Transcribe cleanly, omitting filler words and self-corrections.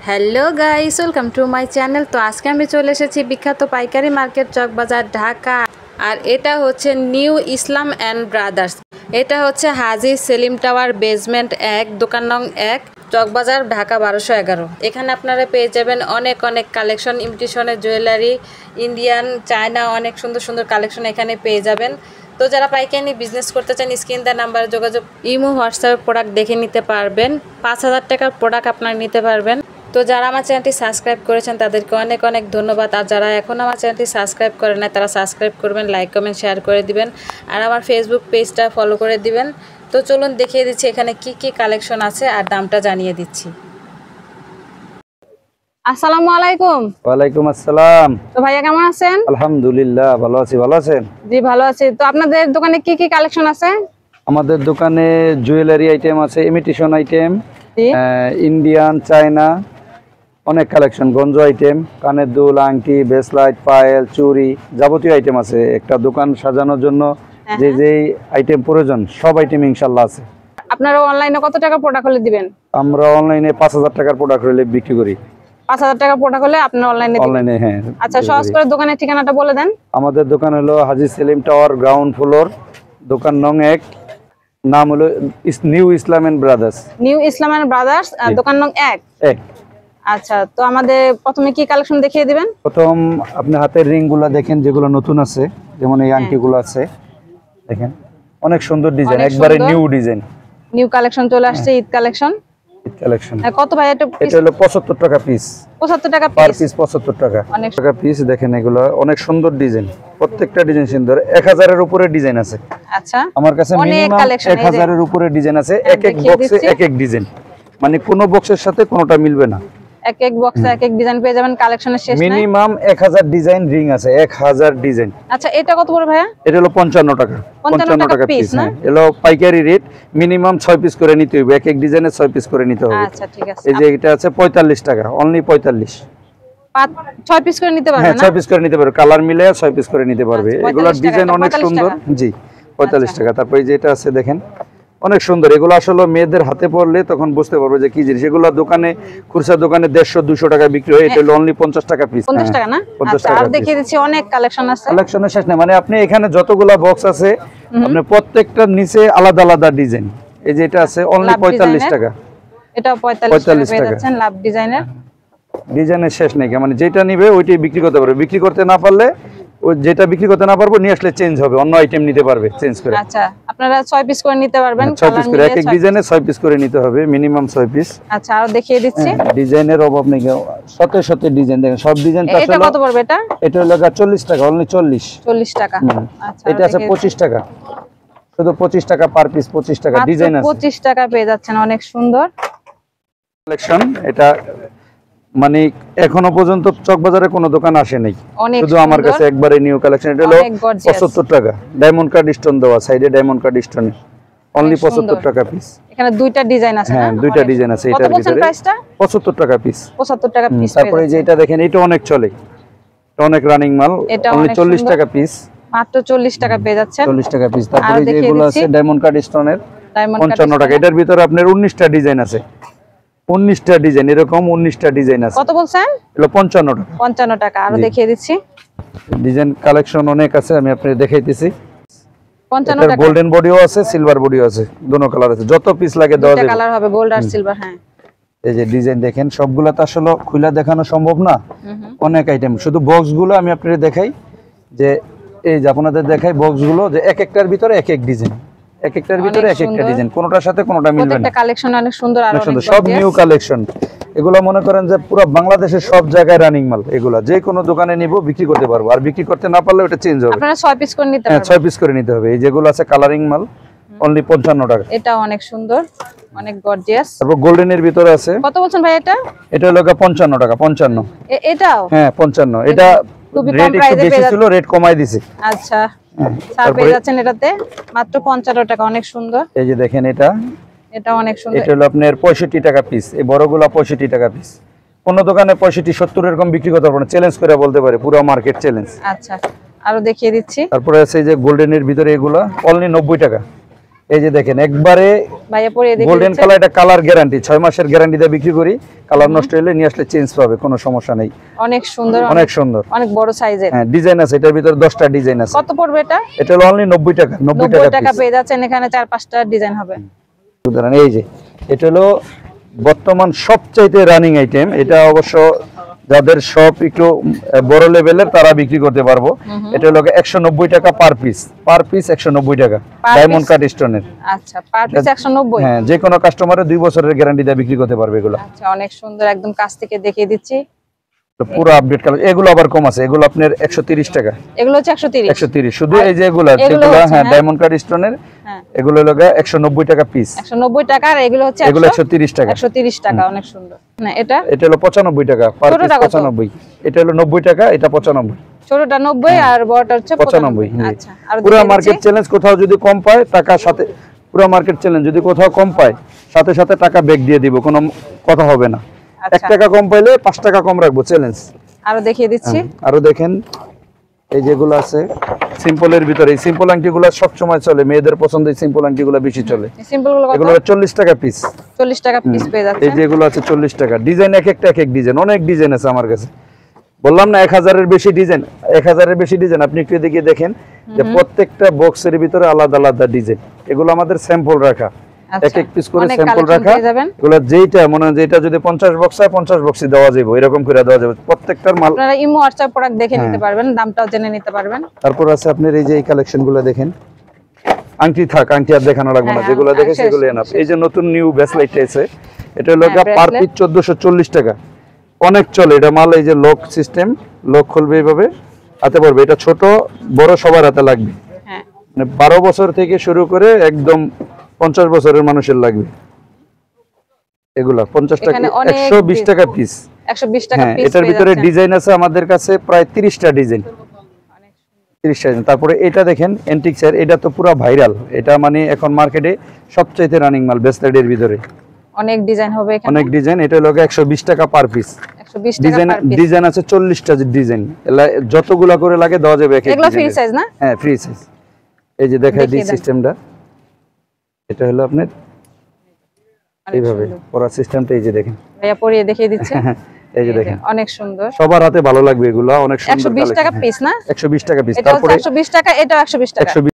Hello guys, welcome to my channel. তো আজকে আমি চলে এসেছি বিখ্যাত পাইকারি মার্কেট চকবাজার ঢাকা। আর এটা হচ্ছে নিউ ইসলাম অ্যান্ড ব্রাদার্স। এটা হচ্ছে হাজি সেলিম টাওয়ার বেসমেন্ট 1, দোকান নং 1, চকবাজার ঢাকা 1211। এখানে আপনারা পেয়ে যাবেন অনেক কালেকশন, ইমিটেশনের জুয়েলারি, ইন্ডিয়ান, চায়না, অনেক সুন্দর সুন্দর কালেকশন এখানে পেয়ে যাবেন। তো যারা পাইকারি বিজনেস করতে চান স্ক্রিন দেওয়া নাম্বারে যোগাযোগ, ইমো, হোয়াটসঅ্যাপে প্রোডাক্ট দেখে নিতে পারবেন। 5000 টাকার প্রোডাক্ট আপনারা নিতে পারবেন। তো যারা আমার চ্যানেলটি সাবস্ক্রাইব করেছেন তাদেরকে অনেক ধন্যবাদ। আর যারা এখন আমার চ্যানেলটি সাবস্ক্রাইব করে না তারা সাবস্ক্রাইব করবেন, লাইক কমেন্ট শেয়ার করে দিবেন, আর আমার ফেসবুক পেজটা ফলো করে দিবেন। তো চলুন দেখিয়ে দিচ্ছি এখানে কি কালেকশন আছে আর দামটা জানিয়ে দিচ্ছি। আসসালামু আলাইকুম। ওয়ালাইকুম আসসালাম। তো ভাইয়া কেমন আছেন? আলহামদুলিল্লাহ ভালো আছি, ভালো আছেন? জি ভালো আছি। তো আপনাদের দোকানে কি কালেকশন আছে? আমাদের দোকানে জুয়েলারি আইটেম আছে, ইমিটেশন আইটেম, ইন্ডিয়ান, চায়না, অনেক কালেকশন, গঞ্জ আইটেম, কানের দুল, আংটি, ব্রেসলাইট, পায়েল, চুড়ি, যাবতীয় আইটেম আছে। একটা দোকান সাজানোর জন্য যে আইটেম প্রয়োজন সব আইটেম ইনশাআল্লাহ আছে। আপনারা অনলাইনে কত টাকা প্রোডাক্ট হলে দিবেন? আমরা অনলাইনে 5000 টাকার প্রোডাক্ট হলে বিক্রি করি। 5000 টাকা প্রোডাক্ট হলে আপনারা অনলাইনে? হ্যাঁ। আচ্ছা, সহজ করে দোকানের ঠিকানাটা বলে দেন। আমাদের দোকান হলো Haji Selim tower, ground floor, দোকান নং 1, নাম হলো new Islam and brothers. New Islam and brothers, দোকান নং 1। আচ্ছা, তো আমাদের প্রথমে কি কালেকশন দেখিয়ে দিবেন? প্রথম আপনি হাতের রিং গুলা দেখেন, যেগুলো নতুন আছে, যেমন এই আংটি গুলো আছে, দেখেন অনেক সুন্দর ডিজাইন, একবারে নিউ ডিজাইন, নিউ কালেকশন চলে আসছে, ঈদ কালেকশন। কত ভাই এটা? হলো 75 টাকা পিস। 75 টাকা পার পিস, 75 টাকা। অনেক টাকা পিস। দেখেন এগুলো অনেক সুন্দর ডিজাইন, প্রত্যেকটা ডিজাইন সুন্দর। 1000 এর উপরে ডিজাইন আছে। আচ্ছা, আমার কাছে মিনিমাম 1000 এর উপরে ডিজাইন আছে। এক এক বক্সে এক এক ডিজাইন, মানে কোন বক্সের সাথে কোনটা মিলবে না। এক এক বক্সে এক এক ডিজাইন পেয়ে যাবেন, কালেকশনের শেষ নাই। মিনিমাম 1000 ডিজাইন রিং আছে, 1000 ডিজাইন। আচ্ছা, এটা কত পড়বে ভাইয়া? এটা হলো 55 টাকা। 55 টাকা পিস না? এলো পাইকারি রেট, মিনিমাম 6 পিস করে নিতে হবে, এক এক ডিজাইনে 6 পিস করে নিতে হবে। আচ্ছা ঠিক আছে। এই যে এটা আছে 45 টাকা, অনলি 45। 6 পিস করে নিতে পারবে না? হ্যাঁ, 6 পিস করে নিতে পারবে, কালার মিলে 6 পিস করে নিতে পারবে। এগুলোর ডিজাইন অনেক সুন্দর। জি, 45 টাকা। তারপর এই যে এটা আছে দেখেন, অনেক সুন্দর। এগুলো আসলে মেয়েদের হাতে পড়লে তখন বুঝতে পারবে যে কি জিনিস। এগুলো দোকানে, খুচরা দোকানে 150-200 টাকা বিক্রি হয়, এটা হলো অনলি 50 টাকা পিস। 50 টাকা না? আচ্ছা, আর দেখিয়ে দিচ্ছি অনেক কালেকশন আছে। কালেকশনের শেষ নেই, মানে আপনি এখানে যতগুলা বক্স আছে, আপনি প্রত্যেকটার নিচে আলাদা ডিজাইন। এই যে এটা আছে অনলি 45 টাকা। এটা 45 টাকা পেয়ে যাচ্ছেন, লাভ ডিজাইনের। ডিজাইনের শেষ নেই, মানে যেটা নিবে ওইটাই বিক্রি করতে পারবে। বিক্রি করতে না পারলে ওই যেটা বিক্রি করতে না পারবো নিয়ে আসলে চেঞ্জ হবে, অন্য আইটেম নিতে পারবে চেঞ্জ করে। আচ্ছা, আপনারা 6 পিস করে নিতে পারবেন, 6 পিস করে, এক এক ডিজাইনে 6 পিস করে নিতে হবে, মিনিমাম 6 পিস। আচ্ছা, আর দেখিয়ে দিচ্ছি। ডিজাইনের অভাব নেই, শত ডিজাইন দেখেন, সব ডিজাইন। এটা কত পড়বে এটা? এটা হলো 40 টাকা, অনলি 40 টাকা। আচ্ছা, এটা আছে 25 টাকা, শুধু 25 টাকা পার পিস, 25 টাকা ডিজাইন আছে। 25 টাকা পেয়ে যাচ্ছেন, অনেক সুন্দর কালেকশন। এটা মানে এখনো পর্যন্ত চকবাজারে কোনো দোকান আসে নাই, শুধু আমার কাছে একবারে নিউ কালেকশন। এটা হলো 75 টাকা, ডায়মন্ড কাট স্টোন দেওয়া, সাইডে ডায়মন্ড কাট স্টোন, অনলি 75 টাকা পিস। এখানে দুইটা ডিজাইন আছে না? হ্যাঁ, দুইটা ডিজাইন আছে। এটার ভিতরে 75 টাকা পিস। 75 টাকা পিস। তারপরে এই যে এটা দেখেন, এটা অনেক চলে, এটা অনেক রানিং মাল, অনলি 40 টাকা পিস। মাত্র 40 টাকা পেয়ে যাচ্ছেন, 40 টাকা পিস। তারপরে এই যে এগুলো আছে ডায়মন্ড কাট স্টোনের, 55 টাকা। এটার ভিতরে আপনার 19টা ডিজাইন আছে, 19টা ডিজাইন, এরকম 19টা ডিজাইন আছে। কত বলছেন? এলো 55 টাকা। 55 টাকা। আর দেখিয়ে দিচ্ছি, ডিজাইন কালেকশন অনেক আছে, আমি আপনাদের দেখাইতেছি। 55 টাকা। গোল্ডেন বডিও আছে, সিলভার বডিও আছে, দুটো কালার আছে, যত পিস লাগে দেওয়া যাবে। কালার হবে, গোল্ড আর সিলভার। হ্যাঁ, এই যে ডিজাইন দেখেন, সবগুলা তো আসলে খুলে দেখানো সম্ভব না, অনেক আইটেম। শুধু বক্সগুলো আমি আপনাদের দেখাই, যে এই যে আপনাদের দেখাই বক্সগুলো, যে এক একটার ভিতরে এক এক ডিজাইন, এক একটার ভিতরে এক একটা ডিজাইন, কোনটার সাথে কোনটা মিলবে না। প্রত্যেকটা কালেকশন অনেক সুন্দর, আর অনেক সব নিউ কালেকশন। এগুলো মনে করেন যে পুরো বাংলাদেশের সব জায়গায় রানিং মাল। এগুলা যে কোনো দোকানে নিব, বিক্রি করতে পারবো, আর বিক্রি করতে না পারলে ওটা চেঞ্জ হবে। আপনারা 6 পিস করে নিতে পারবেন। হ্যাঁ, 6 পিস করে নিতে হবে। এই যেগুলো আছে কালারিং মাল, অনলি 55 টাকা। এটা অনেক সুন্দর, অনেক গর্জিয়াস। তারপর গোল্ডেনের ভিতরে আছে। কত বলছেন ভাই এটা? এটা হলো 55 টাকা। 55। এটাও? হ্যাঁ, 55। এটা রেট একটু বেশি ছিল, রেট কমাই দিছি। আচ্ছা, স্যার পেয়ে যাচ্ছেন এটাতে মাত্র 55 টাকা, অনেক সুন্দর। এই যে দেখেন, এটা অনেক সুন্দর। এটা হলো আপনার 65 টাকা পিস। এই বড়গুলা 65 টাকা পিস। কোন দোকানে 65-70 এরকম বিক্রি করতে পারবে না, চ্যালেঞ্জ করে বলতে পারে, পুরো মার্কেট চ্যালেঞ্জ। আচ্ছা, আরো দেখিয়ে দিচ্ছি। তারপরে আছে এই যে গোল্ডেনের ভিতরে, এগুলা অনলি 90 টাকা। এই যে দেখেন একবারে ভাইয়া পরিয়ে দেখিয়ে গোল্ডেন দিচ্ছে। কালার, এটা কালার গ্যারান্টি, 6 মাসের গ্যারান্টি দিয়ে বিক্রি করি। কালার নষ্ট হলে নিয়ে আসলে চেঞ্জ পাবে, কোনো সমস্যা নেই। অনেক সুন্দর, অনেক সুন্দর, অনেক বড় সাইজের। হ্যাঁ ডিজাইন আছে, এটার ভিতর 10টা ডিজাইন আছে। কত পড়বে এটা? এটা হলো অনলি 90 টাকা। 90 টাকা পেয়ে যাচ্ছেন, এখানে 4-5টা ডিজাইন হবে। উদাহরণ এই যে এটা হলো বর্তমান সবচাইতে রানিং আইটেম। এটা অবশ্য যাদের সব একটু বড় লেভেলের তারা বিক্রি করতে পারবো। এটা হলো 190 টাকা পার পিস, 190 টাকা ডায়মন্ড কাট স্টোনের। আচ্ছা, পার পিস 190। হ্যাঁ, যে কোনো কাস্টমারে 2 বছরের গ্যারান্টি দিয়ে বিক্রি করতে পারবে এগুলো। আচ্ছা, অনেক সুন্দর, একদম কাছ থেকে দেখিয়ে দিচ্ছি। পুরো আপডেট কালার। এগুলো আবার কম আছে, এগুলো আপনার 130 টাকা। এগুলো হচ্ছে 130। 130 শুধু। এই যে এগুলো হ্যাঁ ডায়মন্ড কাট স্টোনের, এগুলো হলো 190 টাকা পিস। 190 টাকা। আর এগুলো হচ্ছে 130 টাকা। 130 টাকা, অনেক সুন্দর। না এটা হলো 95 টাকা পার পিস। 95। এটা হলো 90 টাকা, এটা 95। ছোটটা 90 আর বড়টা হচ্ছে 95। আচ্ছা, আর পুরো মার্কেট চ্যালেঞ্জ, কোথাও যদি কম পায় টাকা সাথে, পুরো মার্কেট চ্যালেঞ্জ যদি কোথাও কম পায় সাথে সাথে টাকা ব্যাক দিয়ে দিব, কোনো কথা হবে না। 1 টাকা কম পাইলে 5 টাকা কম রাখবো, চ্যালেঞ্জ। আরো দেখিয়ে দিচ্ছি। আরো দেখেন এই যেগুলো আছে সিম্পলের ভিতরে, এই সিম্পল আংটিগুলো সব সময় চলে, মেয়েদের পছন্দের সিম্পল আংটিগুলো বেশি চলে। সিম্পল গুলো কত? এগুলো 40 টাকা পিস। 40 টাকা পিস পেয়ে যাচ্ছে। এই যেগুলো আছে 40 টাকা। ডিজাইন এক একটা এক এক ডিজাইন, অনেক ডিজাইন আছে আমার কাছে। বললাম না 1000 এর বেশি ডিজাইন, 1000 এর বেশি ডিজাইন। আপনি একটু এদিকে দেখেন যে প্রত্যেকটা বক্সের ভিতরে আলাদা আলাদা ডিজাইন। এগুলো আমাদের স্যাম্পল রাখা, এক এক পিস করে স্যাম্পল রাখা। এগুলো যেটা মনে হয় যেটা যদি 50 বক্স হয় 50 বক্সই দেওয়া যাবে, এরকম করে দেওয়া যাবে। প্রত্যেকটার মাল আপনারা ইমো হোয়াটসঅ্যাপ প্রোডাক্ট দেখে নিতে পারবেন, দামটাও জেনে নিতে পারবেন। তারপর আছে আপনার এই যে এই কালেকশনগুলো দেখেন। আংটি থাক, আংটি আর দেখানো লাগবে না, যেগুলো দেখে সেগুলো এনাফ। এই যে নতুন নিউ ব্রেসলেট আছে, এটা হলো পার পিস 1440 টাকা। অনেক চলে এটা মাল। এই যে লক সিস্টেম, লক খুলবে এইভাবে, হাতে পড়বে। এটা ছোট বড় সবার হাতে লাগবে। হ্যাঁ, মানে 12 বছর থেকে শুরু করে একদম 50 বছরের মানুষের লাগবে। এগুলা 50 টাকা, 120 টাকা পিস। 120 টাকা পিস। এটার ভিতরে ডিজাইন আছে আমাদের কাছে প্রায় 30টা ডিজাইন। 30টা ডিজাইন। তারপরে এটা দেখেন এন্টিক্সের, এটা তো পুরো ভাইরাল। এটা মানে এখন মার্কেটে সবচাইতে রানিং মাল ব্রেসলেটের ভিতরে। অনেক ডিজাইন হবে এখানে, অনেক ডিজাইন। এটা হলো 120 টাকা পার পিস। 120 টাকা পার পিস। ডিজাইন আছে 40টা ডিজাইন। যতগুলা করে লাগে দেওয়া যাবে। এগুলো ফ্রি সাইজ না? হ্যাঁ, ফ্রি সাইজ। এই যে দেখাই দিই সিস্টেমটা। এটা হলো আপনার এইভাবে পরা সিস্টেমটা। এই যে দেখেন, ভাইয়া পরিয়ে দেখিয়ে দিচ্ছে। এই যে দেখেন, অনেক সুন্দর। সবার হাতে ভালো লাগবে এগুলো, অনেক সুন্দর। 120 টাকা পিস না? 120 টাকা পিস। তারপরে 120 টাকা, এটাও 120 টাকা।